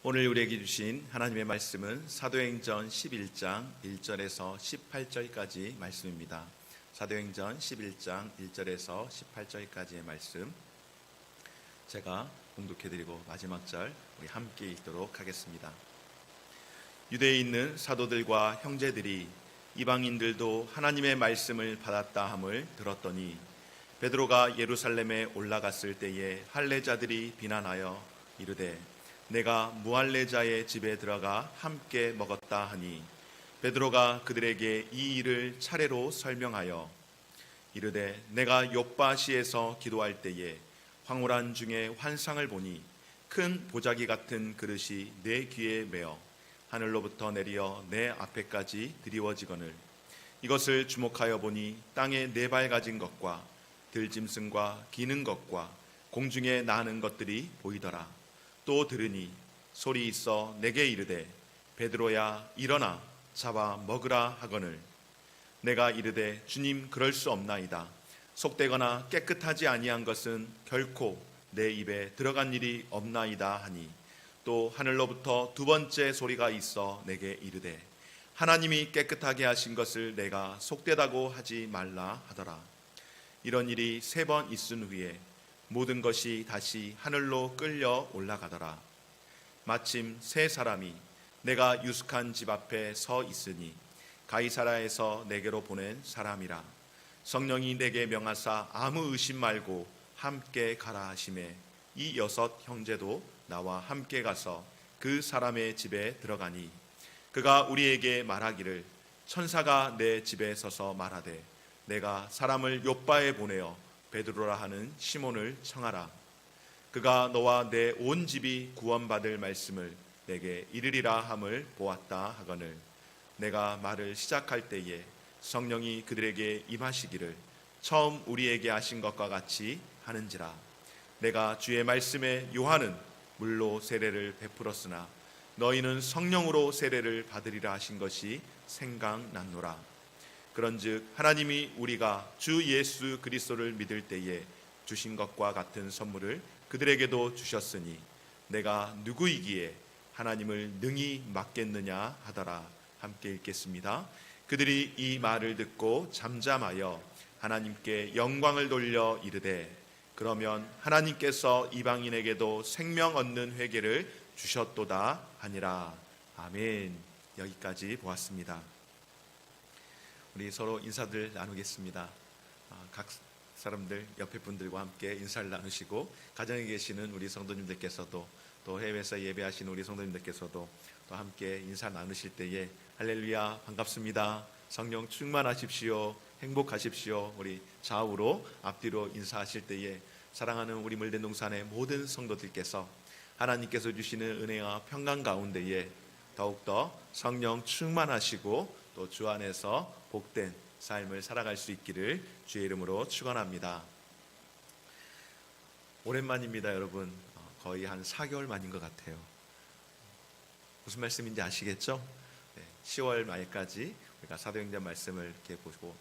오늘 우리에게 주신 하나님의 말씀은 사도행전 11장 1절에서 18절까지 말씀입니다. 사도행전 11장 1절에서 18절까지의 말씀 제가 봉독해드리고 마지막 절 우리 함께 읽도록 하겠습니다. 유대에 있는 사도들과 형제들이 이방인들도 하나님의 말씀을 받았다 함을 들었더니 베드로가 예루살렘에 올라갔을 때에 할례자들이 비난하여 이르되 내가 무할례자의 집에 들어가 함께 먹었다 하니 베드로가 그들에게 이 일을 차례로 설명하여 이르되 내가 욥바시에서 기도할 때에 황홀한 중에 환상을 보니 큰 보자기 같은 그릇이 내 귀에 매어 하늘로부터 내려 내 앞에까지 드리워지거늘 이것을 주목하여 보니 땅에 네 발 가진 것과 들짐승과 기는 것과 공중에 나는 것들이 보이더라. 또 들으니 소리 있어 내게 이르되 베드로야 일어나 잡아 먹으라 하거늘 내가 이르되 주님 그럴 수 없나이다. 속되거나 깨끗하지 아니한 것은 결코 내 입에 들어간 일이 없나이다 하니 또 하늘로부터 두 번째 소리가 있어 내게 이르되 하나님이 깨끗하게 하신 것을 내가 속되다고 하지 말라 하더라. 이런 일이 3번 있은 후에 모든 것이 다시 하늘로 끌려 올라가더라. 마침 3사람이 내가 유숙한 집 앞에 서 있으니 가이사라에서 내게로 보낸 사람이라. 성령이 내게 명하사 아무 의심 말고 함께 가라 하시매 이 6 형제도 나와 함께 가서 그 사람의 집에 들어가니 그가 우리에게 말하기를 천사가 내 집에 서서 말하되 내가 사람을 욥바에 보내어 베드로라 하는 시몬을 청하라. 그가 너와 내 온 집이 구원받을 말씀을 내게 이르리라 함을 보았다 하거늘 내가 말을 시작할 때에 성령이 그들에게 임하시기를 처음 우리에게 하신 것과 같이 하는지라. 내가 주의 말씀에 요한은 물로 세례를 베풀었으나 너희는 성령으로 세례를 받으리라 하신 것이 생각났노라. 그런즉 하나님이 우리가 주 예수 그리스도를 믿을 때에 주신 것과 같은 선물을 그들에게도 주셨으니 내가 누구이기에 하나님을 능히 막겠느냐 하더라. 함께 읽겠습니다. 그들이 이 말을 듣고 잠잠하여 하나님께 영광을 돌려 이르되 그러면 하나님께서 이방인에게도 생명 얻는 회개를 주셨도다 하니라. 아멘. 여기까지 보았습니다. 우리 서로 인사들 나누겠습니다. 각 사람들 옆에 분들과 함께 인사를 나누시고 가정에 계시는 우리 성도님들께서도 또 해외에서 예배하시는 우리 성도님들께서도 또 함께 인사 나누실 때에 할렐루야 반갑습니다. 성령 충만하십시오. 행복하십시오. 우리 좌우로 앞뒤로 인사하실 때에 사랑하는 우리 물대동산의 모든 성도들께서 하나님께서 주시는 은혜와 평강 가운데에 더욱더 성령 충만하시고 또 주 안에서 복된 삶을 살아갈 수 있기를 주의 이름으로 축원합니다. 오랜만입니다, 여러분. 거의 한 4개월 만인 것 같아요. 무슨 말씀인지 아시겠죠? 10월 말까지 우리가 사도행전 말씀을 이렇게 보고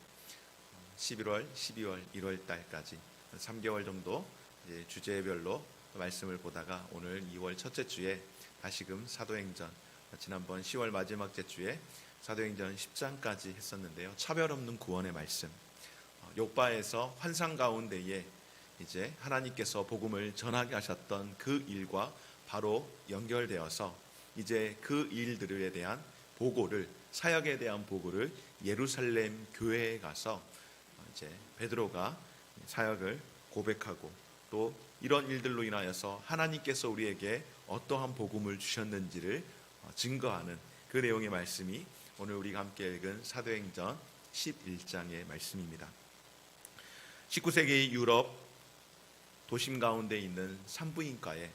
11월, 12월, 1월 달까지 3개월 정도 이제 주제별로 말씀을 보다가 오늘 2월 첫째 주에 다시금 사도행전, 지난번 10월 마지막 주에 사도행전 10장까지 했었는데요. 차별 없는 구원의 말씀. 욥바에서 환상 가운데에 이제 하나님께서 복음을 전하게 하셨던 그 일과 바로 연결되어서 이제 그 일들에 대한 보고를, 사역에 대한 보고를 예루살렘 교회에 가서 이제 베드로가 사역을 고백하고 또 이런 일들로 인하여서 하나님께서 우리에게 어떠한 복음을 주셨는지를 증거하는 그 내용의 말씀이 오늘 우리가 함께 읽은 사도행전 11장의 말씀입니다. 19세기 유럽 도심 가운데 있는 산부인과에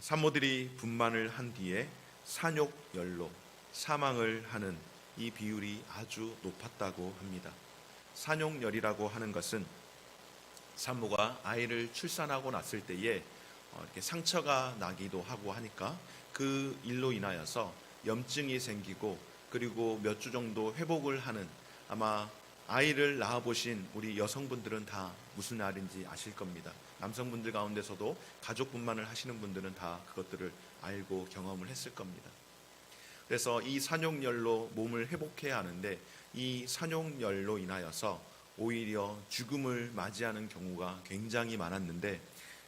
산모들이 분만을 한 뒤에 산욕열로 사망을 하는 이 비율이 아주 높았다고 합니다. 산욕열이라고 하는 것은 산모가 아이를 출산하고 났을 때에 이렇게 상처가 나기도 하고 하니까 그 일로 인하여서 염증이 생기고 그리고 몇 주 정도 회복을 하는, 아마 아이를 낳아보신 우리 여성분들은 다 무슨 말인지 아실 겁니다. 남성분들 가운데서도 가족분만을 하시는 분들은 다 그것들을 알고 경험을 했을 겁니다. 그래서 이 산용열로 몸을 회복해야 하는데 이 산용열로 인하여서 오히려 죽음을 맞이하는 경우가 굉장히 많았는데,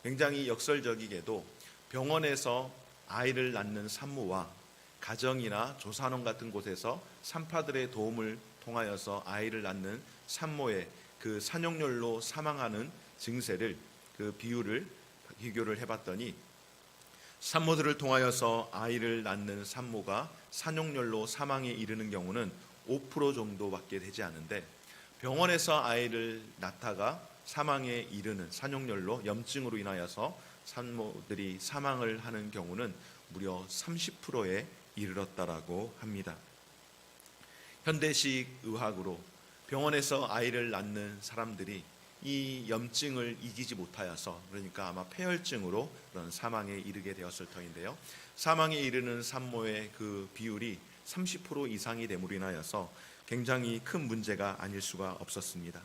굉장히 역설적이게도 병원에서 아이를 낳는 산모와 가정이나 조산원 같은 곳에서 산파들의 도움을 통하여서 아이를 낳는 산모의 그 산용열로 사망하는 증세를, 그 비교를 해봤더니 산모들을 통하여서 아이를 낳는 산모가 산용열로 사망에 이르는 경우는 5% 정도밖에 되지 않은데, 병원에서 아이를 낳다가 사망에 이르는 산용열로 염증으로 인하여서 산모들이 사망을 하는 경우는 무려 30%에 이르렀다라고 합니다. 현대식 의학으로 병원에서 아이를 낳는 사람들이 이 염증을 이기지 못하여서, 그러니까 아마 폐혈증으로 그런 사망에 이르게 되었을 터인데요. 사망에 이르는 산모의 그 비율이 30% 이상이 됨으로 인하여서 굉장히 큰 문제가 아닐 수가 없었습니다.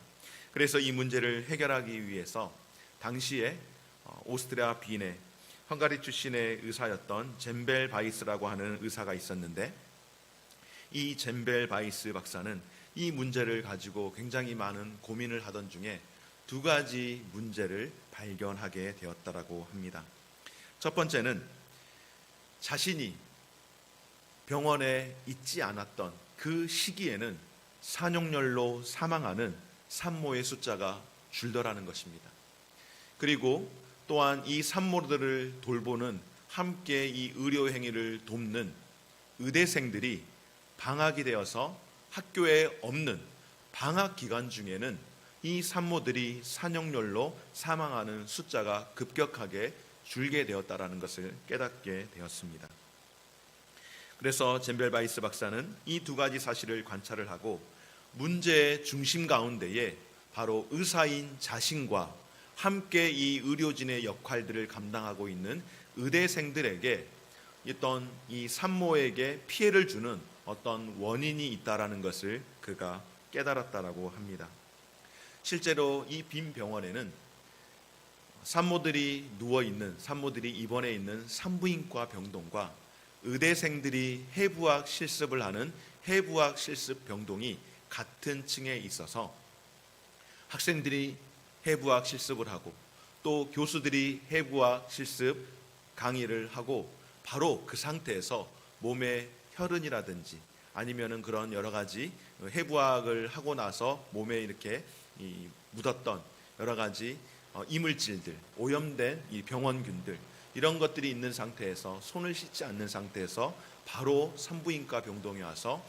그래서 이 문제를 해결하기 위해서 당시에 오스트리아 빈의 헝가리 출신의 의사였던 젬벨 바이스라고 하는 의사가 있었는데, 이 젬벨 바이스 박사는 이 문제를 가지고 굉장히 많은 고민을 하던 중에 두 가지 문제를 발견하게 되었다라고 합니다. 첫 번째는 자신이 병원에 있지 않았던 그 시기에는 산용열로 사망하는 산모의 숫자가 줄더라는 것입니다. 그리고 또한 이 산모들을 돌보는, 함께 이 의료 행위를 돕는 의대생들이 방학이 되어서 학교에 없는 방학 기간 중에는 이 산모들이 산용열로 사망하는 숫자가 급격하게 줄게 되었다라는 것을 깨닫게 되었습니다. 그래서 젬벨 바이스 박사는 이 두 가지 사실을 관찰을 하고 문제의 중심 가운데에 바로 의사인 자신과 함께 이 의료진의 역할들을 감당하고 있는 의대생들에게 어떤 이 산모에게 피해를 주는 어떤 원인이 있다라는 것을 그가 깨달았다라고 합니다. 실제로 이 빈 병원에는 산모들이 누워있는, 산모들이 입원해 있는 산부인과 병동과 의대생들이 해부학 실습을 하는 해부학 실습 병동이 같은 층에 있어서 학생들이 해부학 실습을 하고 또 교수들이 해부학 실습 강의를 하고 바로 그 상태에서 몸에 혈흔이라든지 아니면은 그런 여러 가지 해부학을 하고 나서 몸에 이렇게 묻었던 여러 가지 이물질들, 오염된 이 병원균들, 이런 것들이 있는 상태에서 손을 씻지 않는 상태에서 바로 산부인과 병동에 와서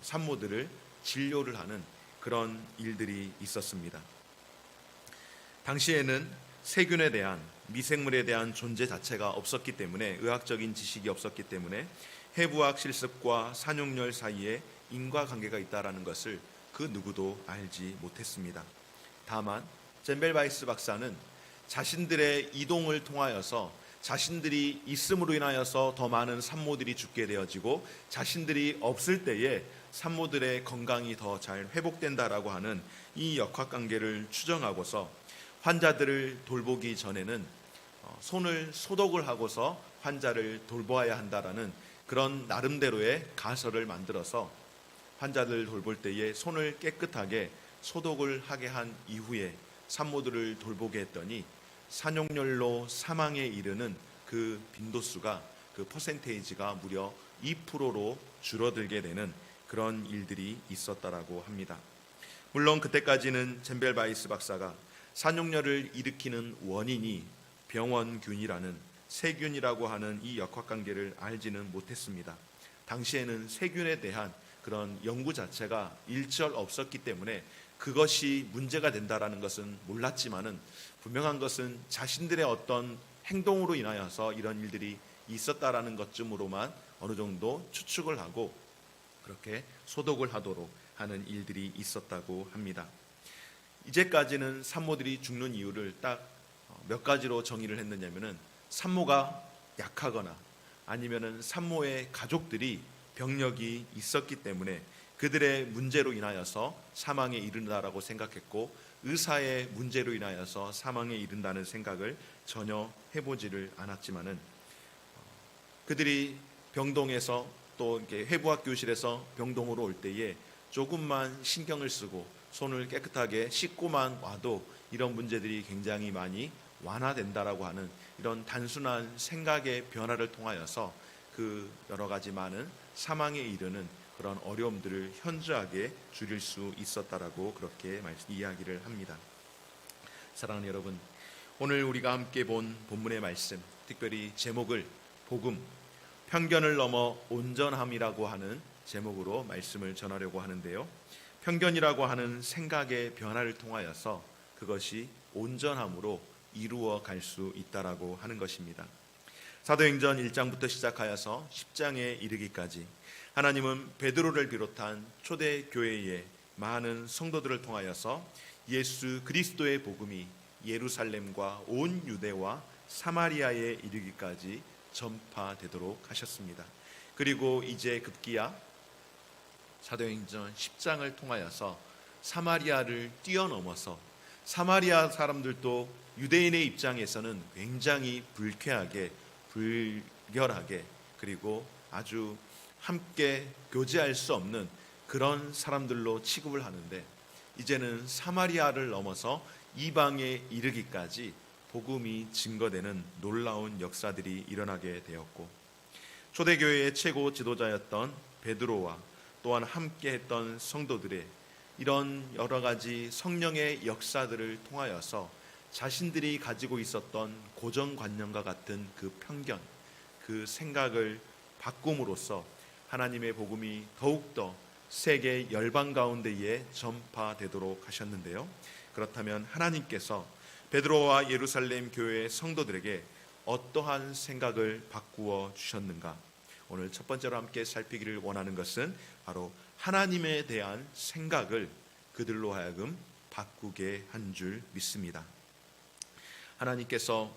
산모들을 진료를 하는 그런 일들이 있었습니다. 당시에는 세균에 대한, 미생물에 대한 존재 자체가 없었기 때문에, 의학적인 지식이 없었기 때문에 해부학 실습과 산용열 사이에 인과관계가 있다는 것을 그 누구도 알지 못했습니다. 다만 젬벨 바이스 박사는 자신들의 이동을 통하여서 자신들이 있음으로 인하여서 더 많은 산모들이 죽게 되어지고 자신들이 없을 때에 산모들의 건강이 더 잘 회복된다라고 하는 이 역학관계를 추정하고서 환자들을 돌보기 전에는 손을 소독을 하고서 환자를 돌보아야 한다라는 그런 나름대로의 가설을 만들어서 환자들 돌볼 때에 손을 깨끗하게 소독을 하게 한 이후에 산모들을 돌보게 했더니 산용열로 사망에 이르는 그 빈도수가, 그 퍼센테이지가 무려 2%로 줄어들게 되는 그런 일들이 있었다라고 합니다. 물론 그때까지는 젬벨 바이스 박사가 산용열을 일으키는 원인이 병원균이라는 세균이라고 하는 이 역학관계를 알지는 못했습니다. 당시에는 세균에 대한 그런 연구 자체가 일절 없었기 때문에 그것이 문제가 된다라는 것은 몰랐지만은, 분명한 것은 자신들의 어떤 행동으로 인하여서 이런 일들이 있었다라는 것쯤으로만 어느 정도 추측을 하고 그렇게 소독을 하도록 하는 일들이 있었다고 합니다. 이제까지는 산모들이 죽는 이유를 딱 몇 가지로 정의를 했느냐면은 산모가 약하거나 아니면은 산모의 가족들이 병력이 있었기 때문에 그들의 문제로 인하여서 사망에 이른다라고 생각했고, 의사의 문제로 인하여서 사망에 이른다는 생각을 전혀 해보지를 않았지만은 그들이 병동에서 또 이렇게 회부학 교실에서 병동으로 올 때에 조금만 신경을 쓰고 손을 깨끗하게 씻고만 와도 이런 문제들이 굉장히 많이 완화된다라고 하는 이런 단순한 생각의 변화를 통하여서 그 여러 가지 많은 사망에 이르는 그런 어려움들을 현저하게 줄일 수 있었다라고 그렇게 이야기를 합니다. 사랑하는 여러분, 오늘 우리가 함께 본 본문의 말씀, 특별히 제목을 복음, 편견을 넘어 온전함이라고 하는 제목으로 말씀을 전하려고 하는데요. 편견이라고 하는 생각의 변화를 통하여서 그것이 온전함으로 이루어 갈 수 있다라고 하는 것입니다. 사도행전 1장부터 시작하여서 10장에 이르기까지 하나님은 베드로를 비롯한 초대 교회의 많은 성도들을 통하여서 예수 그리스도의 복음이 예루살렘과 온 유대와 사마리아에 이르기까지 전파되도록 하셨습니다. 그리고 이제 급기야 사도행전 10장을 통하여서 사마리아를 뛰어넘어서 사마리아 사람들도 유대인의 입장에서는 굉장히 불쾌하게 불결하게 그리고 아주 함께 교제할 수 없는 그런 사람들로 취급을 하는데 이제는 사마리아를 넘어서 이방에 이르기까지 복음이 증거되는 놀라운 역사들이 일어나게 되었고 초대교회의 최고 지도자였던 베드로와 또한 함께했던 성도들의 이런 여러 가지 성령의 역사들을 통하여서 자신들이 가지고 있었던 고정관념과 같은 그 편견, 그 생각을 바꿈으로써 하나님의 복음이 더욱더 세계 열방 가운데에 전파되도록 하셨는데요. 그렇다면 하나님께서 베드로와 예루살렘 교회의 성도들에게 어떠한 생각을 바꾸어 주셨는가? 오늘 첫 번째로 함께 살피기를 원하는 것은 바로 하나님에 대한 생각을 그들로 하여금 바꾸게 한 줄 믿습니다. 하나님께서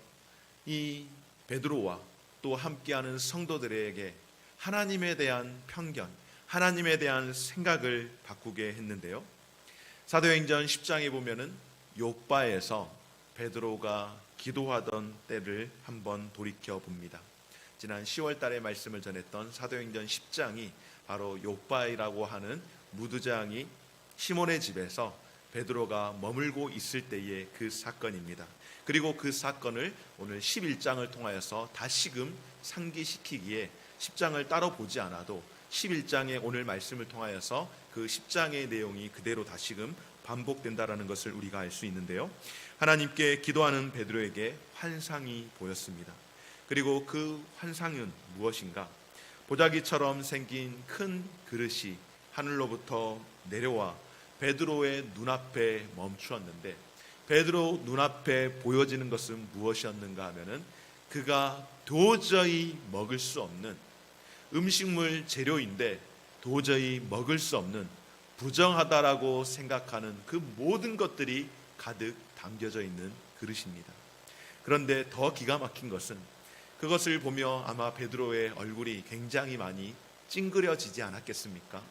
이 베드로와 또 함께하는 성도들에게 하나님에 대한 편견, 하나님에 대한 생각을 바꾸게 했는데요. 사도행전 10장에 보면은 욥바에서 베드로가 기도하던 때를 한번 돌이켜 봅니다. 지난 10월 달에 말씀을 전했던 사도행전 10장이 바로 욥바이라고 하는 무두장이 시몬의 집에서 베드로가 머물고 있을 때의 그 사건입니다. 그리고 그 사건을 오늘 11장을 통하여서 다시금 상기시키기에 10장을 따로 보지 않아도 11장의 오늘 말씀을 통하여서 그 10장의 내용이 그대로 다시금 반복된다라는 것을 우리가 알 수 있는데요. 하나님께 기도하는 베드로에게 환상이 보였습니다. 그리고 그 환상은 무엇인가? 보자기처럼 생긴 큰 그릇이 하늘로부터 내려와 베드로의 눈앞에 멈추었는데 베드로 눈앞에 보여지는 것은 무엇이었는가 하면은 그가 도저히 먹을 수 없는 음식물 재료인데 도저히 먹을 수 없는 부정하다라고 생각하는 그 모든 것들이 가득 담겨져 있는 그릇입니다. 그런데 더 기가 막힌 것은 그것을 보며 아마 베드로의 얼굴이 굉장히 많이 찡그려지지 않았겠습니까?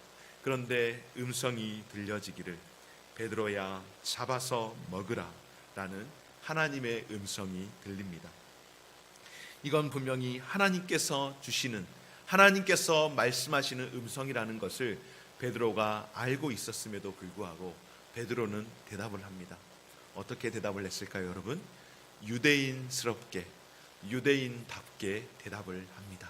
그런데 음성이 들려지기를 베드로야 잡아서 먹으라 라는 하나님의 음성이 들립니다. 이건 분명히 하나님께서 주시는 하나님께서 말씀하시는 음성이라는 것을 베드로가 알고 있었음에도 불구하고 베드로는 대답을 합니다. 어떻게 대답을 했을까요, 여러분? 유대인스럽게 유대인답게 대답을 합니다.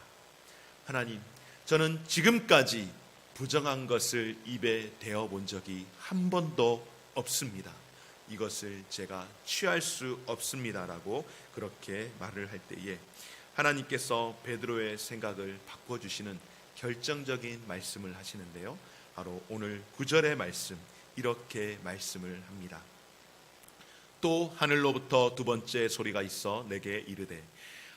하나님, 저는 지금까지 부정한 것을 입에 대어 본 적이 한 번도 없습니다. 이것을 제가 취할 수 없습니다라고 그렇게 말을 할 때에 하나님께서 베드로의 생각을 바꿔주시는 결정적인 말씀을 하시는데요. 바로 오늘 9절의 말씀, 이렇게 말씀을 합니다. 또 하늘로부터 두 번째 소리가 있어 내게 이르되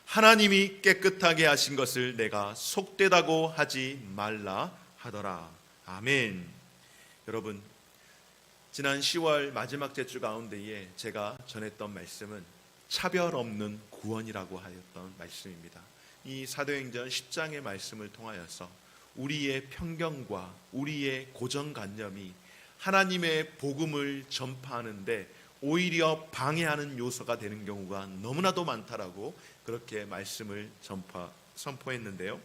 하나님이 깨끗하게 하신 것을 내가 속되다고 하지 말라 하더라. 아멘. 여러분, 지난 10월 마지막 주 가운데에 제가 전했던 말씀은 차별 없는 구원이라고 하였던 말씀입니다. 이 사도행전 10장의 말씀을 통하여서 우리의 편견과 우리의 고정관념이 하나님의 복음을 전파하는데 오히려 방해하는 요소가 되는 경우가 너무나도 많다라고 그렇게 말씀을 선포했는데요.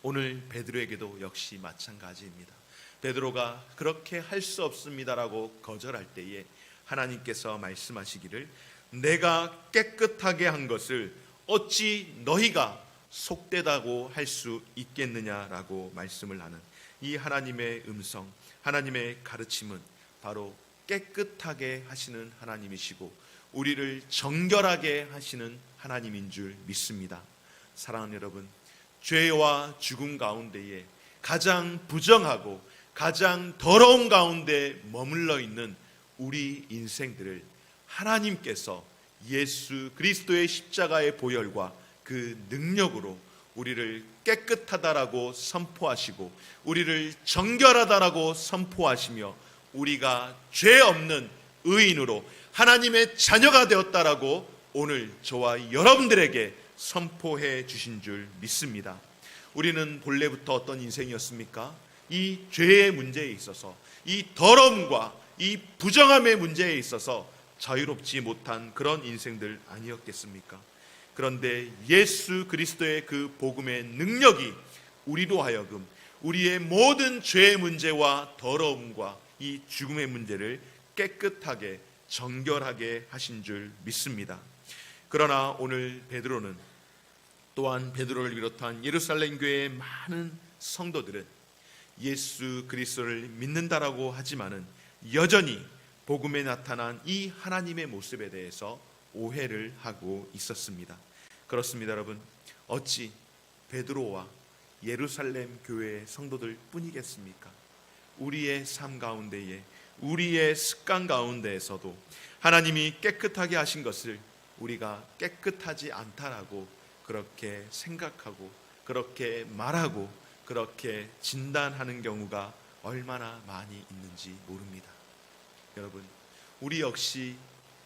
오늘 베드로에게도 역시 마찬가지입니다. 베드로가 그렇게 할 수 없습니다라고 거절할 때에 하나님께서 말씀하시기를 내가 깨끗하게 한 것을 어찌 너희가 속되다고 할 수 있겠느냐라고 말씀을 하는 이 하나님의 음성, 하나님의 가르침은 바로 깨끗하게 하시는 하나님이시고 우리를 정결하게 하시는 하나님인 줄 믿습니다. 사랑하는 여러분, 죄와 죽음 가운데에 가장 부정하고 가장 더러운 가운데 머물러 있는 우리 인생들을 하나님께서 예수 그리스도의 십자가의 보혈과 그 능력으로 우리를 깨끗하다라고 선포하시고 우리를 정결하다라고 선포하시며 우리가 죄 없는 의인으로 하나님의 자녀가 되었다라고 오늘 저와 여러분들에게 선포해 주신 줄 믿습니다. 우리는 본래부터 어떤 인생이었습니까? 이 죄의 문제에 있어서, 이 더러움과 이 부정함의 문제에 있어서 자유롭지 못한 그런 인생들 아니었겠습니까? 그런데 예수 그리스도의 그 복음의 능력이 우리로 하여금 우리의 모든 죄의 문제와 더러움과 이 죽음의 문제를 깨끗하게 정결하게 하신 줄 믿습니다. 그러나 오늘 베드로는 또한 베드로를 비롯한 예루살렘 교회의 많은 성도들은 예수 그리스도를 믿는다라고 하지만은 여전히 복음에 나타난 이 하나님의 모습에 대해서 오해를 하고 있었습니다. 그렇습니다, 여러분. 어찌 베드로와 예루살렘 교회의 성도들 뿐이겠습니까? 우리의 삶 가운데에, 우리의 습관 가운데에서도 하나님이 깨끗하게 하신 것을 우리가 깨끗하지 않다라고 그렇게 생각하고 그렇게 말하고 그렇게 진단하는 경우가 얼마나 많이 있는지 모릅니다. 여러분, 우리 역시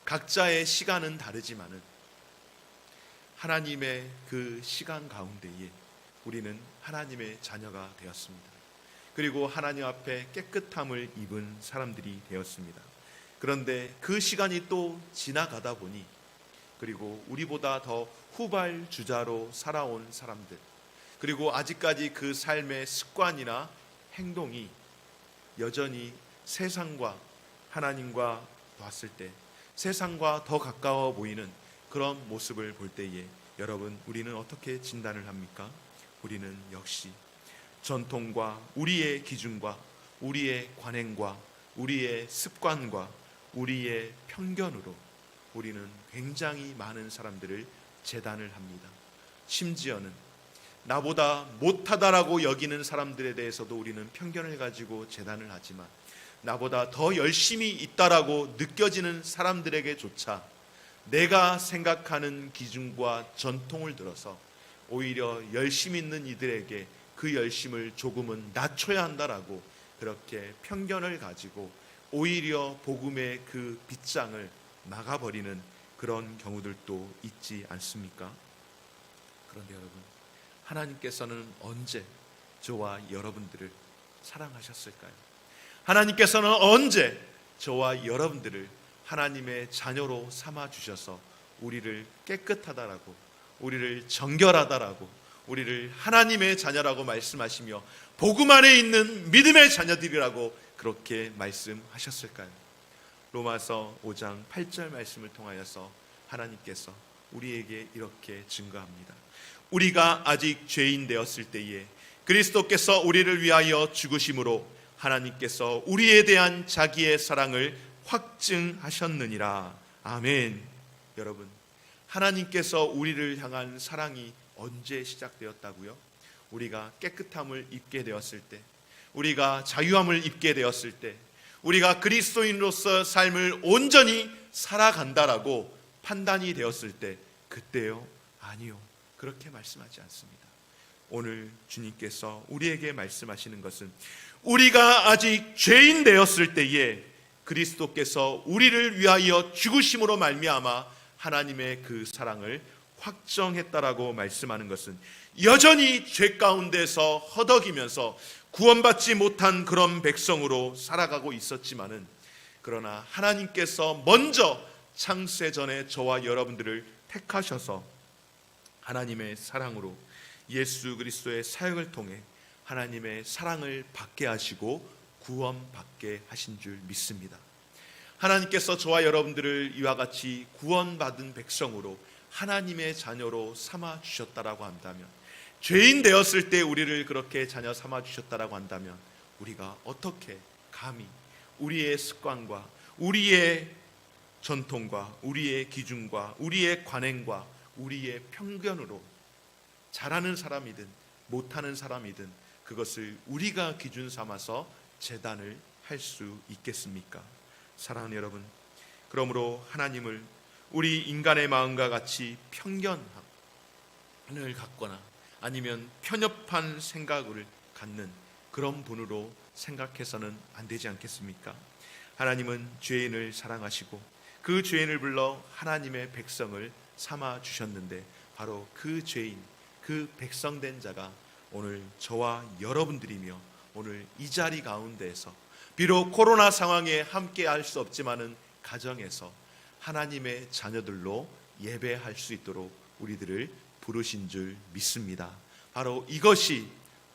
각자의 시간은 다르지만은 하나님의 그 시간 가운데에 우리는 하나님의 자녀가 되었습니다. 그리고 하나님 앞에 깨끗함을 입은 사람들이 되었습니다. 그런데 그 시간이 또 지나가다 보니 그리고 우리보다 더 후발주자로 살아온 사람들, 그리고 아직까지 그 삶의 습관이나 행동이 여전히 세상과 하나님과 봤을 때 세상과 더 가까워 보이는 그런 모습을 볼 때에 여러분, 우리는 어떻게 진단을 합니까? 우리는 역시 전통과 우리의 기준과 우리의 관행과 우리의 습관과 우리의 편견으로 우리는 굉장히 많은 사람들을 재단을 합니다. 심지어는 나보다 못하다라고 여기는 사람들에 대해서도 우리는 편견을 가지고 재단을 하지만 나보다 더 열심히 있다라고 느껴지는 사람들에게조차 내가 생각하는 기준과 전통을 들어서 오히려 열심 있는 이들에게 그 열심을 조금은 낮춰야 한다라고 그렇게 편견을 가지고 오히려 복음의 그 빗장을 막아버리는 그런 경우들도 있지 않습니까? 그런데 여러분, 하나님께서는 언제 저와 여러분들을 사랑하셨을까요? 하나님께서는 언제 저와 여러분들을 하나님의 자녀로 삼아주셔서 우리를 깨끗하다라고, 우리를 정결하다라고, 우리를 하나님의 자녀라고 말씀하시며 복음 안에 있는 믿음의 자녀들이라고 그렇게 말씀하셨을까요? 로마서 5장 8절 말씀을 통하여서 하나님께서 우리에게 이렇게 증거합니다. 우리가 아직 죄인 되었을 때에 그리스도께서 우리를 위하여 죽으심으로 하나님께서 우리에 대한 자기의 사랑을 확증하셨느니라. 아멘. 여러분, 하나님께서 우리를 향한 사랑이 언제 시작되었다고요? 우리가 깨끗함을 입게 되었을 때, 우리가 자유함을 입게 되었을 때, 우리가 그리스도인으로서 삶을 온전히 살아간다라고 판단이 되었을 때, 그때요? 아니요. 그렇게 말씀하지 않습니다. 오늘 주님께서 우리에게 말씀하시는 것은 우리가 아직 죄인 되었을 때에 그리스도께서 우리를 위하여 죽으심으로 말미암아 하나님의 그 사랑을 확정했다라고 말씀하는 것은 여전히 죄 가운데서 허덕이면서 구원받지 못한 그런 백성으로 살아가고 있었지만은 그러나 하나님께서 먼저 창세 전에 저와 여러분들을 택하셔서 하나님의 사랑으로 예수 그리스도의 사역을 통해 하나님의 사랑을 받게 하시고 구원받게 하신 줄 믿습니다. 하나님께서 저와 여러분들을 이와 같이 구원받은 백성으로 하나님의 자녀로 삼아 주셨다라고 한다면, 죄인 되었을 때 우리를 그렇게 자녀 삼아 주셨다라고 한다면, 우리가 어떻게 감히 우리의 습관과 우리의 전통과 우리의 기준과 우리의 관행과 우리의 편견으로 잘하는 사람이든 못하는 사람이든 그것을 우리가 기준 삼아서 제단을 할 수 있겠습니까? 사랑하는 여러분, 그러므로 하나님을 우리 인간의 마음과 같이 편견을 갖거나 아니면 편협한 생각을 갖는 그런 분으로 생각해서는 안 되지 않겠습니까? 하나님은 죄인을 사랑하시고 그 죄인을 불러 하나님의 백성을 삼아 주셨는데, 바로 그 죄인, 그 백성된 자가 오늘 저와 여러분들이며 오늘 이 자리 가운데에서 비록 코로나 상황에 함께 할 수 없지만은 가정에서 하나님의 자녀들로 예배할 수 있도록 우리들을 부르신 줄 믿습니다. 바로 이것이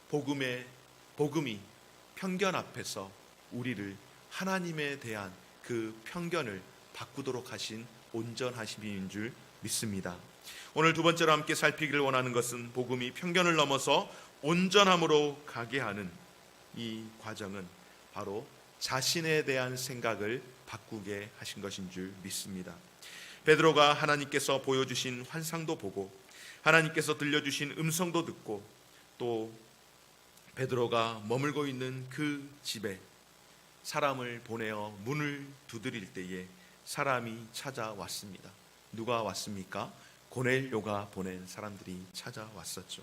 복음이 편견 앞에서 우리를 하나님에 대한 그 편견을 바꾸도록 하신 온전하심인 줄 믿습니다. 오늘 두 번째로 함께 살피기를 원하는 것은 복음이 편견을 넘어서 온전함으로 가게 하는 이 과정은 바로 자신에 대한 생각을 바꾸게 하신 것인 줄 믿습니다. 베드로가 하나님께서 보여주신 환상도 보고 하나님께서 들려주신 음성도 듣고 또 베드로가 머물고 있는 그 집에 사람을 보내어 문을 두드릴 때에 사람이 찾아왔습니다. 누가 왔습니까? 고넬료가 보낸 사람들이 찾아왔었죠.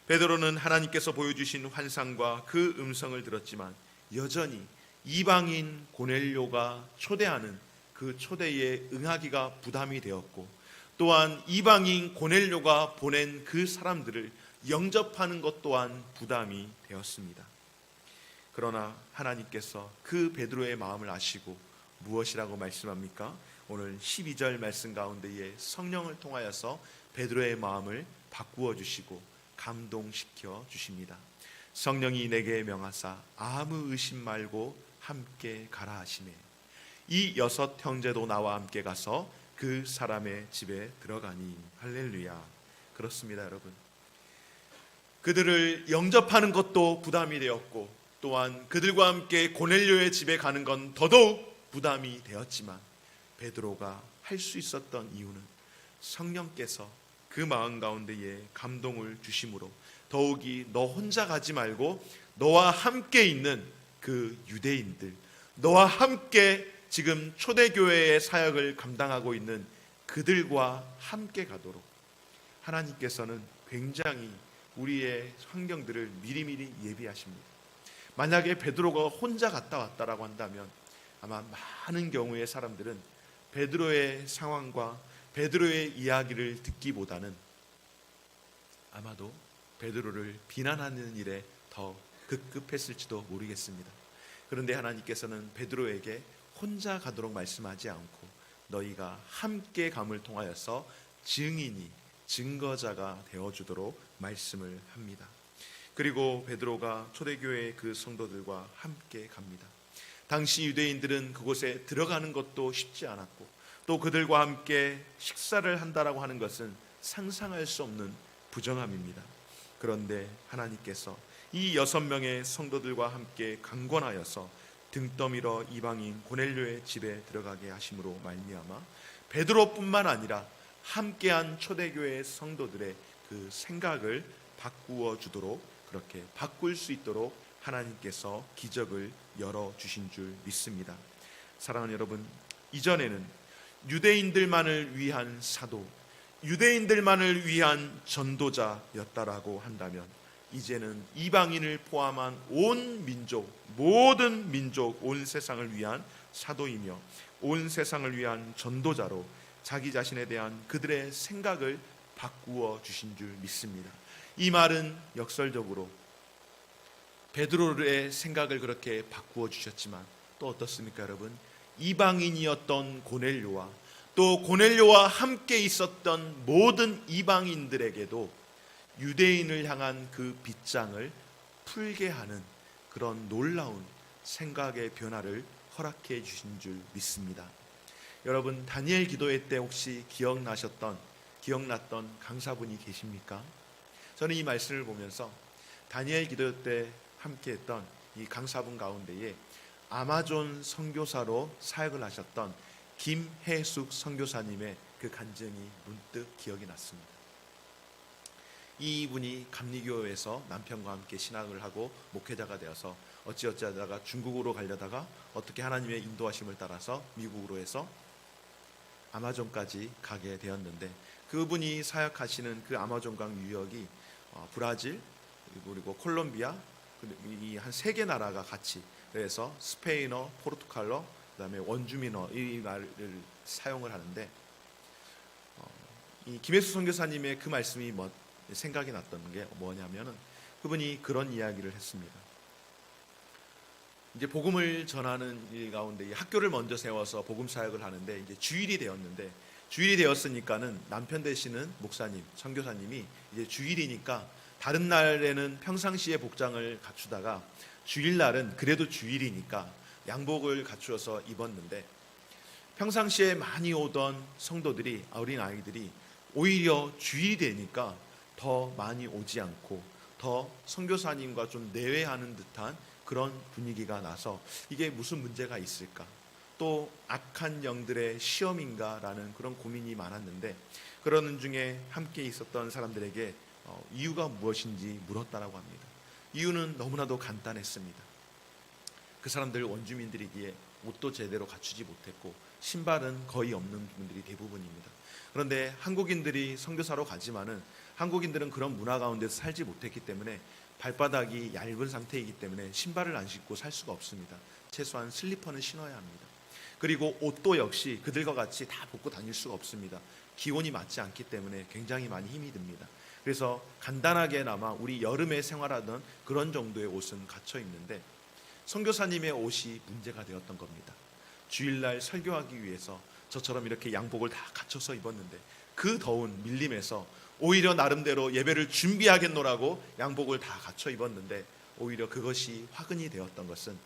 베드로는 하나님께서 보여주신 환상과 그 음성을 들었지만 여전히 이방인 고넬료가 초대하는 그 초대에 응하기가 부담이 되었고, 또한 이방인 고넬료가 보낸 그 사람들을 영접하는 것 또한 부담이 되었습니다. 그러나 하나님께서 그 베드로의 마음을 아시고 무엇이라고 말씀합니까? 오늘 12절 말씀 가운데에 성령을 통하여서 베드로의 마음을 바꾸어 주시고 감동시켜 주십니다. 성령이 내게 명하사 아무 의심 말고 함께 가라 하시매 이 6 형제도 나와 함께 가서 그 사람의 집에 들어가니. 할렐루야. 그렇습니다, 여러분. 그들을 영접하는 것도 부담이 되었고, 또한 그들과 함께 고넬료의 집에 가는 건 더더욱 부담이 되었지만 베드로가 할 수 있었던 이유는 성령께서 그 마음 가운데에 감동을 주심으로 더욱이 너 혼자 가지 말고 너와 함께 있는 그 유대인들, 너와 함께 지금 초대교회의 사역을 감당하고 있는 그들과 함께 가도록 하나님께서는 굉장히 우리의 환경들을 미리미리 예비하십니다. 만약에 베드로가 혼자 갔다 왔다라고 한다면 아마 많은 경우의 사람들은 베드로의 상황과 베드로의 이야기를 듣기보다는 아마도 베드로를 비난하는 일에 더 급급했을지도 모르겠습니다. 그런데 하나님께서는 베드로에게 혼자 가도록 말씀하지 않고 너희가 함께 감을 통하여서 증인이 증거자가 되어주도록 말씀을 합니다. 그리고 베드로가 초대교회의 그 성도들과 함께 갑니다. 당시 유대인들은 그곳에 들어가는 것도 쉽지 않았고 또 그들과 함께 식사를 한다라고 하는 것은 상상할 수 없는 부정함입니다. 그런데 하나님께서 이 6명의 성도들과 함께 강권하여서 등 떠밀어 이방인 고넬료의 집에 들어가게 하심으로 말미암아 베드로뿐만 아니라 함께한 초대교회의 성도들의 그 생각을 바꾸어 주도록, 그렇게 바꿀 수 있도록 하나님께서 기적을 열어주신 줄 믿습니다. 사랑하는 여러분, 이전에는 유대인들만을 위한 사도, 유대인들만을 위한 전도자였다라고 한다면 이제는 이방인을 포함한 온 민족, 모든 민족, 온 세상을 위한 사도이며 온 세상을 위한 전도자로 자기 자신에 대한 그들의 생각을 바꾸어 주신 줄 믿습니다. 이 말은 역설적으로 베드로의 생각을 그렇게 바꾸어 주셨지만 또 어떻습니까, 여러분? 이방인이었던 고넬료와 또 고넬료와 함께 있었던 모든 이방인들에게도 유대인을 향한 그 빗장을 풀게 하는 그런 놀라운 생각의 변화를 허락해 주신 줄 믿습니다. 여러분, 다니엘 기도회 때 혹시 기억났던 강사분이 계십니까? 저는 이 말씀을 보면서 다니엘 기도회 때 함께했던 이 강사분 가운데에 아마존 선교사로 사역을 하셨던 김혜숙 선교사님의 그 간증이 문득 기억이 났습니다. 이분이 감리교회에서 남편과 함께 신학을 하고 목회자가 되어서 어찌하다가 중국으로 가려다가 어떻게 하나님의 인도하심을 따라서 미국으로 해서 아마존까지 가게 되었는데, 그분이 사역하시는 그 아마존강 유역이 브라질 그리고 콜롬비아 이 한 3개 나라가 같이, 그래서 스페인어, 포르투갈어, 그다음에 원주민어 이 말을 사용을 하는데, 이 김혜수 선교사님의 그 말씀이 생각이 났던 게 뭐냐면은 그분이 그런 이야기를 했습니다. 이제 복음을 전하는 이 가운데 학교를 먼저 세워서 복음 사역을 하는데, 이제 주일이 되었으니까는 남편 되시는 목사님, 선교사님이 이제 주일이니까 다른 날에는 평상시에 복장을 갖추다가 주일날은 그래도 주일이니까 양복을 갖추어서 입었는데, 평상시에 많이 오던 성도들이, 어린 아이들이 오히려 주일이 되니까 더 많이 오지 않고 더 선교사님과 좀 내외하는 듯한 그런 분위기가 나서 이게 무슨 문제가 있을까, 또 악한 영들의 시험인가라는 그런 고민이 많았는데, 그러는 중에 함께 있었던 사람들에게 이유가 무엇인지 물었다라고 합니다. 이유는 너무나도 간단했습니다. 그 사람들 원주민들이기에 옷도 제대로 갖추지 못했고 신발은 거의 없는 분들이 대부분입니다. 그런데 한국인들이 선교사로 가지만은 한국인들은 그런 문화 가운데서 살지 못했기 때문에 발바닥이 얇은 상태이기 때문에 신발을 안 신고 살 수가 없습니다. 최소한 슬리퍼는 신어야 합니다. 그리고 옷도 역시 그들과 같이 다 벗고 다닐 수가 없습니다. 기온이 맞지 않기 때문에 굉장히 많이 힘이 듭니다. 그래서 간단하게나마 우리 여름에 생활하던 그런 정도의 옷은 갖춰 입는데, 선교사님의 옷이 문제가 되었던 겁니다. 주일날 설교하기 위해서 저처럼 이렇게 양복을 다 갖춰서 입었는데 그 더운 밀림에서 오히려 나름대로 예배를 준비하겠노라고 양복을 다 갖춰 입었는데, 오히려 그것이 화근이 되었던 것은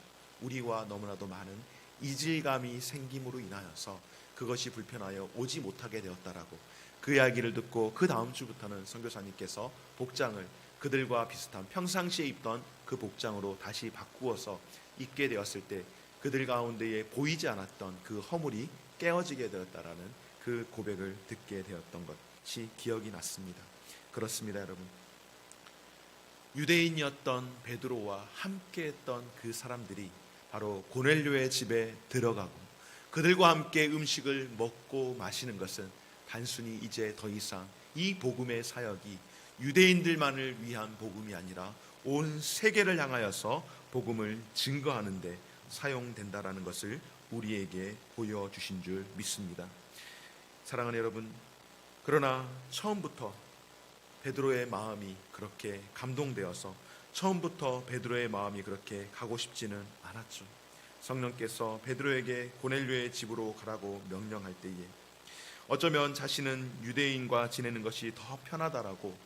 우리와 너무나도 많은 이질감이 생김으로 인하여서 그것이 불편하여 오지 못하게 되었다라고, 그 이야기를 듣고 그 다음 주부터는 선교사님께서 복장을 그들과 비슷한 평상시에 입던 그 복장으로 다시 바꾸어서 입게 되었을 때 그들 가운데에 보이지 않았던 그 허물이 깨어지게 되었다라는 그 고백을 듣게 되었던 것이 기억이 났습니다. 그렇습니다, 여러분. 유대인이었던 베드로와 함께했던 그 사람들이 바로 고넬료의 집에 들어가고 그들과 함께 음식을 먹고 마시는 것은 단순히 이제 더 이상 이 복음의 사역이 유대인들만을 위한 복음이 아니라 온 세계를 향하여서 복음을 증거하는 데 사용된다라는 것을 우리에게 보여주신 줄 믿습니다. 사랑하는 여러분, 그러나 처음부터 베드로의 마음이 그렇게 감동되어서 처음부터 베드로의 마음이 그렇게 가고 싶지는 않았죠. 성령께서 베드로에게 고넬료의 집으로 가라고 명령할 때에 어쩌면 자신은 유대인과 지내는 것이 더 편하다라고,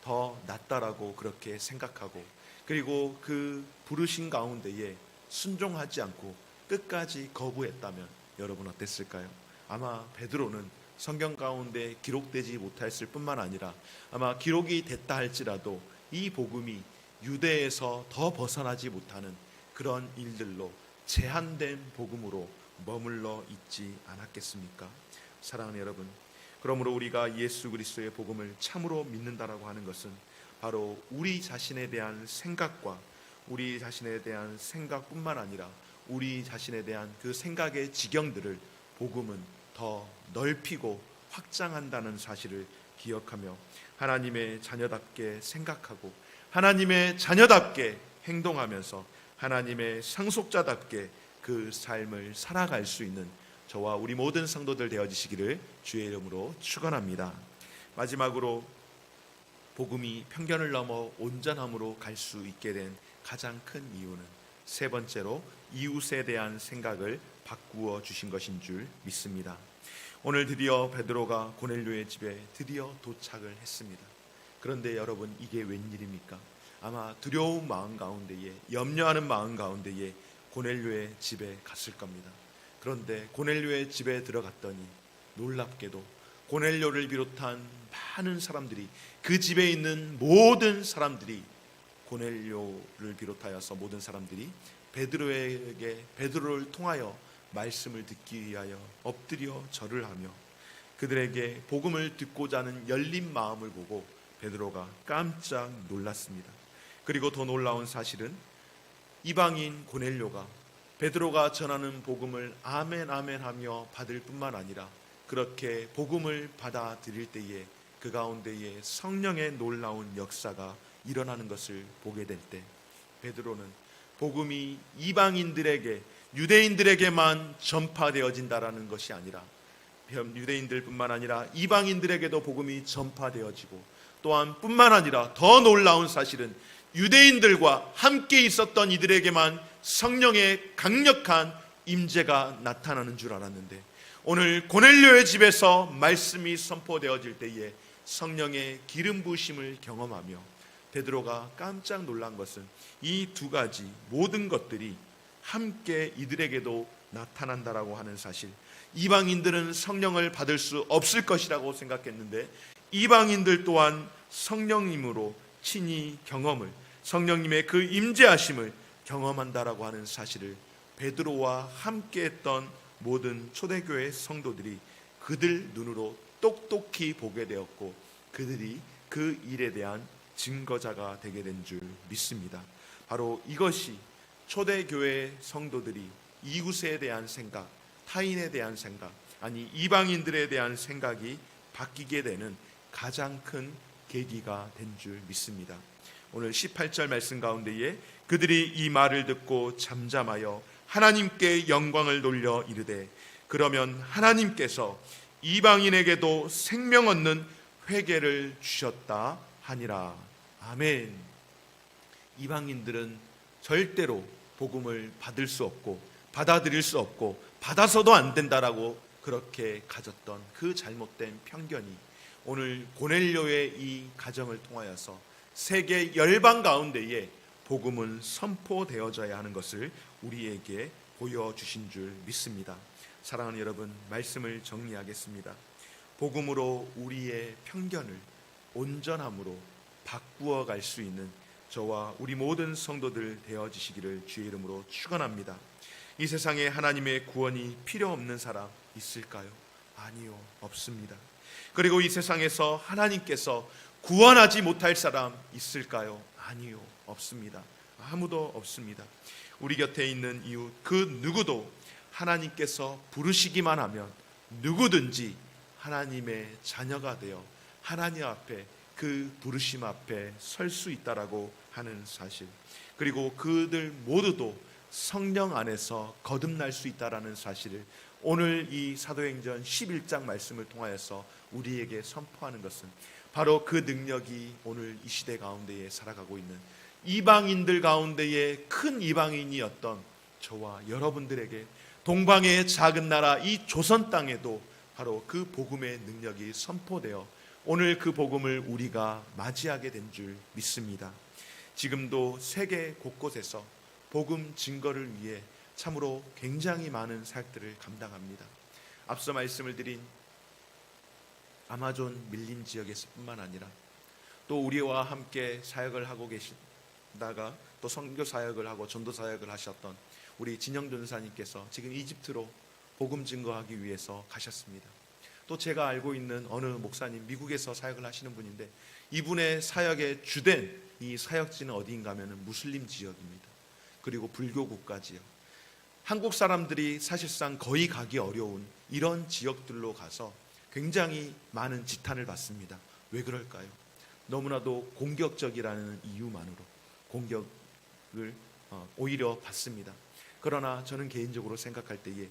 더 낫다라고 그렇게 생각하고, 그리고 그 부르신 가운데에 순종하지 않고 끝까지 거부했다면 여러분 어땠을까요? 아마 베드로는 성경 가운데 기록되지 못했을 뿐만 아니라 아마 기록이 됐다 할지라도 이 복음이 유대에서 더 벗어나지 못하는 그런 일들로 제한된 복음으로 머물러 있지 않았겠습니까? 사랑하는 여러분, 그러므로 우리가 예수 그리스도의 복음을 참으로 믿는다라고 하는 것은 바로 우리 자신에 대한 생각과 우리 자신에 대한 생각뿐만 아니라 우리 자신에 대한 그 생각의 지경들을 복음은 더 넓히고 확장한다는 사실을 기억하며 하나님의 자녀답게 생각하고 하나님의 자녀답게 행동하면서 하나님의 상속자답게 그 삶을 살아갈 수 있는 저와 우리 모든 성도들 되어지시기를 주의 이름으로 축원합니다. 마지막으로 복음이 편견을 넘어 온전함으로 갈 수 있게 된 가장 큰 이유는 세 번째로 이웃에 대한 생각을 바꾸어 주신 것인 줄 믿습니다. 오늘 드디어 베드로가 고넬료의 집에 드디어 도착을 했습니다. 그런데 여러분, 이게 웬일입니까? 아마 두려운 마음 가운데에, 염려하는 마음 가운데에 고넬료의 집에 갔을 겁니다. 그런데 고넬료의 집에 들어갔더니 놀랍게도 고넬료를 비롯한 많은 사람들이, 그 집에 있는 모든 사람들이, 고넬료를 비롯하여서 모든 사람들이 베드로를 통하여 말씀을 듣기 위하여 엎드려 절을 하며 그들에게 복음을 듣고자 하는 열린 마음을 보고 베드로가 깜짝 놀랐습니다. 그리고 더 놀라운 사실은 이방인 고넬료가 베드로가 전하는 복음을 아멘 아멘 하며 받을 뿐만 아니라 그렇게 복음을 받아들일 때에 그 가운데에 성령의 놀라운 역사가 일어나는 것을 보게 될 때 베드로는 복음이 이방인들에게, 유대인들에게만 전파되어진다라는 것이 아니라 유대인들뿐만 아니라 이방인들에게도 복음이 전파되어지고, 또한 뿐만 아니라 더 놀라운 사실은 유대인들과 함께 있었던 이들에게만 성령의 강력한 임재가 나타나는 줄 알았는데, 오늘 고넬료의 집에서 말씀이 선포되어질 때에 성령의 기름 부으심을 경험하며 베드로가 깜짝 놀란 것은 이 두 가지 모든 것들이 함께 이들에게도 나타난다라고 하는 사실. 이방인들은 성령을 받을 수 없을 것이라고 생각했는데 이방인들 또한 성령님으로 친히 경험을, 성령님의 그 임재하심을 경험한다라고 하는 사실을 베드로와 함께했던 모든 초대교회 성도들이 그들 눈으로 똑똑히 보게 되었고, 그들이 그 일에 대한 증거자가 되게 된 줄 믿습니다. 바로 이것이 초대교회 성도들이 이웃에 대한 생각, 타인에 대한 생각, 아니 이방인들에 대한 생각이 바뀌게 되는 가장 큰 계기가 된 줄 믿습니다. 오늘 18절 말씀 가운데에 그들이 이 말을 듣고 잠잠하여 하나님께 영광을 돌려 이르되 그러면 하나님께서 이방인에게도 생명 얻는 회개를 주셨다 하니라. 아멘. 이방인들은 절대로 복음을 받을 수 없고 받아들일 수 없고 받아서도 안 된다라고 그렇게 가졌던 그 잘못된 편견이 오늘 고넬료의 이 가정을 통하여서 세계 열방 가운데에 복음은 선포되어져야 하는 것을 우리에게 보여주신 줄 믿습니다. 사랑하는 여러분, 말씀을 정리하겠습니다. 복음으로 우리의 편견을 온전함으로 바꾸어 갈 수 있는 저와 우리 모든 성도들 되어지시기를 주의 이름으로 축원합니다. 이 세상에 하나님의 구원이 필요 없는 사람 있을까요? 아니요, 없습니다. 그리고 이 세상에서 하나님께서 구원하지 못할 사람 있을까요? 아니요, 없습니다. 아무도 없습니다. 우리 곁에 있는 이웃 그 누구도 하나님께서 부르시기만 하면 누구든지 하나님의 자녀가 되어 하나님 앞에 그 부르심 앞에 설 수 있다라고 하는 사실, 그리고 그들 모두도 성령 안에서 거듭날 수 있다라는 사실을 오늘 이 사도행전 11장 말씀을 통하여서 우리에게 선포하는 것은 바로 그 능력이 오늘 이 시대 가운데에 살아가고 있는 이방인들 가운데에 큰 이방인이었던 저와 여러분들에게 동방의 작은 나라 이 조선 땅에도 바로 그 복음의 능력이 선포되어 오늘 그 복음을 우리가 맞이하게 된 줄 믿습니다. 지금도 세계 곳곳에서 복음 증거를 위해 참으로 굉장히 많은 사역들을 감당합니다. 앞서 말씀을 드린 아마존 밀림 지역에서뿐만 아니라 또 우리와 함께 사역을 하고 계시다가 또 선교 사역을 하고 전도 사역을 하셨던 우리 진영 전사님께서 지금 이집트로 복음 증거하기 위해서 가셨습니다. 또 제가 알고 있는 어느 목사님, 미국에서 사역을 하시는 분인데 이분의 사역의 주된 이 사역지는 어디인가 하면 무슬림 지역입니다. 그리고 불교 국가 지역, 한국 사람들이 사실상 거의 가기 어려운 이런 지역들로 가서 굉장히 많은 지탄을 받습니다. 왜 그럴까요? 너무나도 공격적이라는 이유만으로 공격을 오히려 받습니다. 그러나 저는 개인적으로 생각할 때에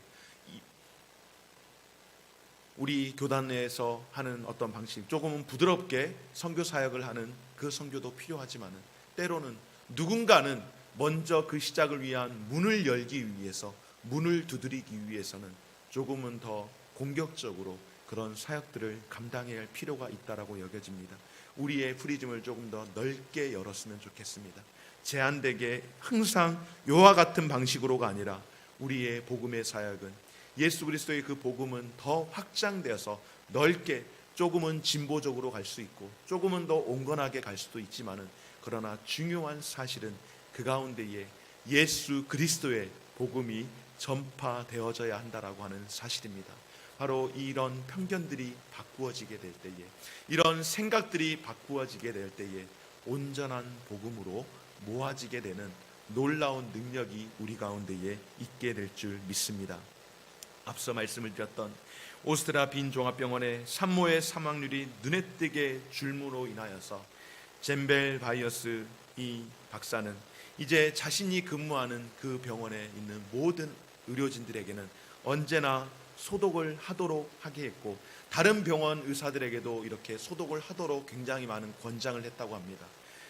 우리 교단 내에서 하는 어떤 방식, 조금은 부드럽게 선교 사역을 하는 그 선교도 필요하지만 때로는 누군가는 먼저 그 시작을 위한 문을 열기 위해서 문을 두드리기 위해서는 조금은 더 공격적으로 그런 사역들을 감당해야 할 필요가 있다라고 여겨집니다. 우리의 프리즘을 조금 더 넓게 열었으면 좋겠습니다. 제한되게 항상 요와 같은 방식으로가 아니라 우리의 복음의 사역은 예수 그리스도의 그 복음은 더 확장되어서 넓게 조금은 진보적으로 갈 수 있고 조금은 더 온건하게 갈 수도 있지만은 그러나 중요한 사실은 그 가운데에 예수 그리스도의 복음이 전파되어져야 한다라고 하는 사실입니다. 바로 이런 편견들이 바꾸어지게 될 때에, 이런 생각들이 바꾸어지게 될 때에 온전한 복음으로 모아지게 되는 놀라운 능력이 우리 가운데에 있게 될 줄 믿습니다. 앞서 말씀을 드렸던 오스트라 빈 종합병원의 산모의 사망률이 눈에 띄게 줄므로 인하여서 잼벨 바이어스 이 박사는 이제 자신이 근무하는 그 병원에 있는 모든 의료진들에게는 언제나 소독을 하도록 하게 했고 다른 병원 의사들에게도 이렇게 소독을 하도록 굉장히 많은 권장을 했다고 합니다.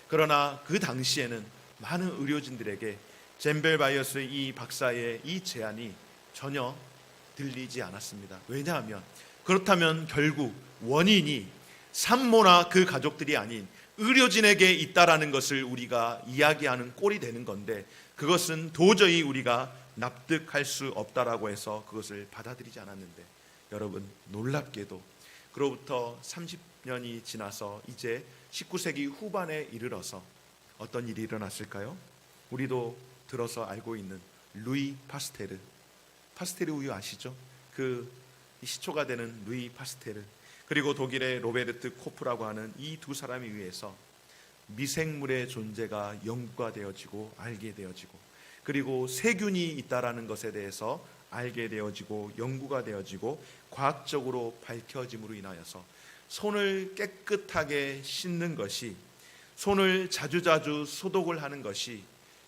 그러나 그 당시에는 많은 의료진들에게 잼벨 바이어스 이 박사의 이 제안이 전혀 들리지 않았습니다. 왜냐하면 그렇다면 결국 원인이 산모나 그 가족들이 아닌 의료진에게 있다라는 것을 우리가 이야기하는 꼴이 되는 건데 그것은 도저히 우리가 납득할 수 없다라고 해서 그것을 받아들이지 않았는데 여러분 놀랍게도 그로부터 30년이 지나서 이제 19세기 후반에 이르러서 어떤 일이 일어났을까요? 우리도 들어서 알고 있는 루이 파스테르 우유 아시죠? 그 시초가 되는 루이 파스테르 그리고 독일의 로베르트 코프라고 하는 이 두 사람에 의해서 미생물의 존재가 연구가 되어지고 알게 되어지고 그리고 세균이 있다라는 것에 대해서 알게 되어지고 연구가 되어지고 과학적으로 밝혀짐으로 인하여서 손을 깨끗하게 씻는 것이 손을 자주자주 소독을 하는 것이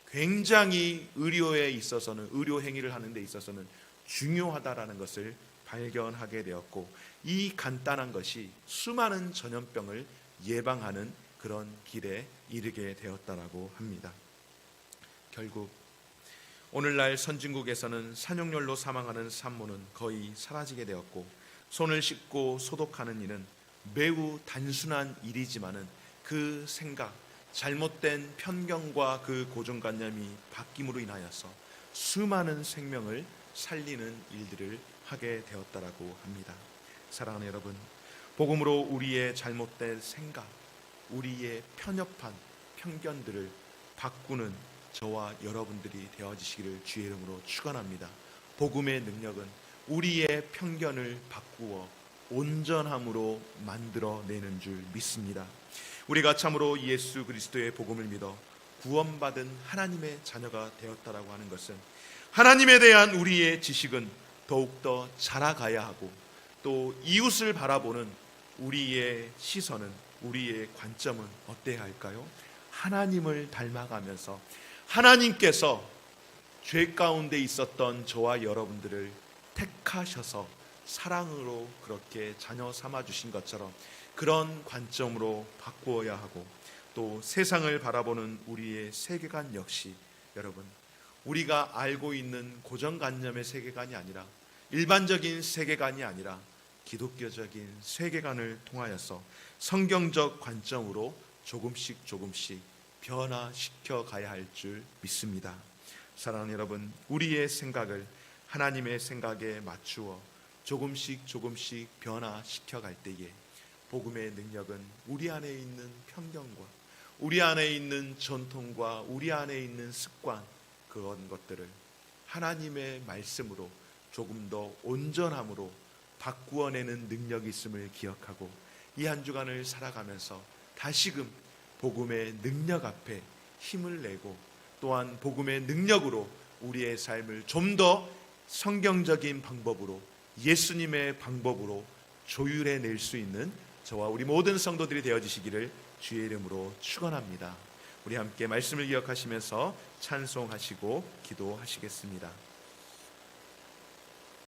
굉장히 의료에 있어서는 의료 행위를 하는 데 있어서는 중요하다라는 것을 발견하게 되었고 이 간단한 것이 수많은 전염병을 예방하는 그런 길에 이르게 되었다라고 합니다. 결국 오늘날 선진국에서는 산용열로 사망하는 산모는 거의 사라지게 되었고 손을 씻고 소독하는 일은 매우 단순한 일이지만은 그 생각, 잘못된 편견과 그 고정관념이 바뀜으로 인하여서 수많은 생명을 살리는 일들을 하게 되었다라고 합니다. 사랑하는 여러분, 복음으로 우리의 잘못된 생각, 우리의 편협한 편견들을 바꾸는 저와 여러분들이 되어지시기를 주의 이름으로 축원합니다. 복음의 능력은 우리의 편견을 바꾸어 온전함으로 만들어내는 줄 믿습니다. 우리가 참으로 예수 그리스도의 복음을 믿어 구원받은 하나님의 자녀가 되었다라고 하는 것은 하나님에 대한 우리의 지식은 더욱더 자라가야 하고 또 이웃을 바라보는 우리의 시선은 우리의 관점은 어때야 할까요? 하나님을 닮아가면서 하나님께서 죄 가운데 있었던 저와 여러분들을 택하셔서 사랑으로 그렇게 자녀 삼아 주신 것처럼 그런 관점으로 바꾸어야 하고 또 세상을 바라보는 우리의 세계관 역시 여러분 우리가 알고 있는 고정관념의 세계관이 아니라 일반적인 세계관이 아니라 기독교적인 세계관을 통하여서 성경적 관점으로 조금씩 변화시켜 가야 할 줄 믿습니다. 사랑하는 여러분, 우리의 생각을 하나님의 생각에 맞추어 조금씩 변화시켜 갈 때에 복음의 능력은 우리 안에 있는 편견과 우리 안에 있는 전통과 우리 안에 있는 습관 그런 것들을 하나님의 말씀으로 조금 더 온전함으로 바꾸어내는 능력이 있음을 기억하고 이 한 주간을 살아가면서 다시금 복음의 능력 앞에 힘을 내고 또한 복음의 능력으로 우리의 삶을 좀 더 성경적인 방법으로 예수님의 방법으로 조율해낼 수 있는 저와 우리 모든 성도들이 되어지시기를 주의 이름으로 축원합니다. 우리 함께 말씀을 기억하시면서 찬송하시고 기도하시겠습니다.